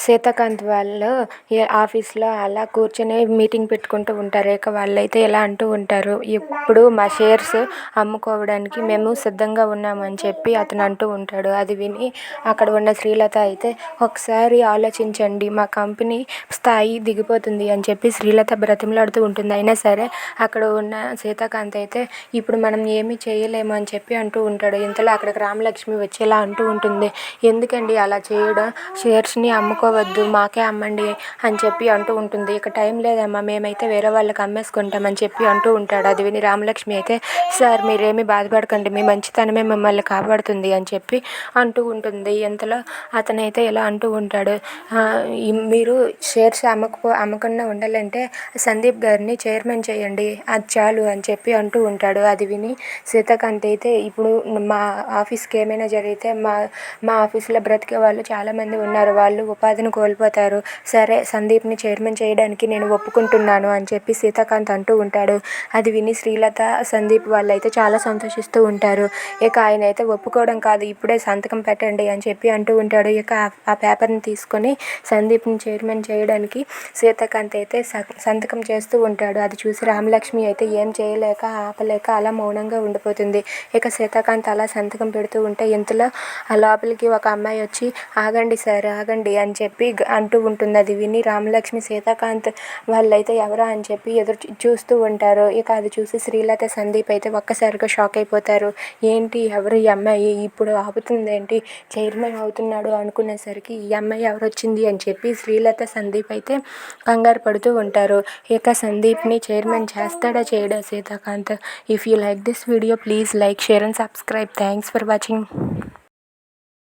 సీతాకాంత్ వాళ్ళు ఆఫీస్లో అలా కూర్చొని మీటింగ్ పెట్టుకుంటూ ఉంటారు. ఇక వాళ్ళైతే ఇలా అంటూ ఉంటారు, ఇప్పుడు మా షేర్స్ అమ్ముకోవడానికి మేము సిద్ధంగా ఉన్నామని చెప్పి అతను అంటూ ఉంటాడు. అది విని అక్కడ ఉన్న శ్రీలత అయితే ఒకసారి ఆలోచించండి, మా కంపెనీ స్థాయి దిగిపోతుంది అని చెప్పి శ్రీలత బ్రతిమలాడుతూ ఉంటుంది. అయినా సరే అక్కడ ఉన్న సీతాకాంత్ అయితే ఇప్పుడు మనం ఏమీ చేయలేము అని చెప్పి అంటూ ఉంటాడు. ఇంతలో అక్కడికి రామలక్ష్మి వచ్చి ఇలా అంటూ ఉంటుంది, ఎందుకండి అలా చేయడం, షేర్స్ని అమ్ముకోవద్దు, మాకే అమ్మండి అని చెప్పి అంటూ ఉంటుంది. ఇక టైం లేదమ్మా, మేమైతే వేరే వాళ్ళకి అమ్మేసుకుంటామని చెప్పి అంటూ ఉంటాడు. అది విని రామలక్ష్మి అయితే సార్ మీరేమీ బాధపడకండి, మీ మంచితనమే మిమ్మల్ని కాపాడుతుంది అని చెప్పి అంటూ ఉంటుంది. ఇంతలో అతనైతే ఇలా అంటూ ఉంటాడు, మీరు షేర్స్ అమ్మకుండా ఉండాలంటే సందీప్ గారిని చైర్మన్ చేయండి, అది చాలు అని చెప్పి అంటూ ఉంటాడు. అది విని సీతాకాంత్ అయితే ఇప్పుడు మా ఆఫీస్కి ఏమైనా జరిగితే మా ఆఫీస్లో బ్రతికే వాళ్ళు చాలామంది ఉన్నారు, వాళ్ళు ఉపాధిని కోల్పోతారు, సరే సందీప్ని చైర్మన్ చేయడానికి నేను ఒప్పుకుంటున్నాను అని చెప్పి సీతాకాంత్ అంటూ ఉంటాడు. అది విని శ్రీలత సందీప్ వాళ్ళు అయితే చాలా సంతోషిస్తూ ఉంటారు. ఇక ఆయన అయితే ఒప్పుకోవడం కాదు, ఇప్పుడే సంతకం పెట్టండి అని చెప్పి అంటూ ఉంటాడు. ఇక ఆ పేపర్ని తీసుకొని సందీప్ని చైర్మన్ చేయడానికి సీతాకాంత్ అయితే సంతకం చేస్తూ ఉంటాడు. అది చూసి రామలక్ష్మి అయితే ఏం చేయలేక ఆపలేక అలా మౌనంగా ఉండిపోతుంది. ఇక సీతాకాంత్ అలా సంతకం పెడుతూ ఉంటే ఇంతలో ఆ లోపలికి ఒక అమ్మాయి వచ్చి ఆగండి సార్ ఆగండి అని చెప్పి అంటూ ఉంటుంది. అది విని రామలక్ష్మి సీతాకాంత్ వాళ్ళైతే ఎవరా అని చెప్పి ఎదురు చూస్తూ ఉంటారు. ఇక అది చూసి శ్రీలత సందీప్ అయితే ఒక్కసారిగా షాక్ అయిపోతారు. ఏంటి ఎవరు ఈ అమ్మాయి, ఇప్పుడు ఆపుతుంది ఏంటి, చైర్మన్ అవుతున్నాడు అనుకునేసరికి ఈ అమ్మాయి ఎవరు వచ్చింది అని చెప్పి శ్రీలత సందీప్ అయితే కంగారు పడుతూ ఉంటారు. ఇక సందీప్ని చైర్మన్ చేస్తాడా చేయడా Seethakanth? If you like this video please like, share and subscribe. Thanks for watching.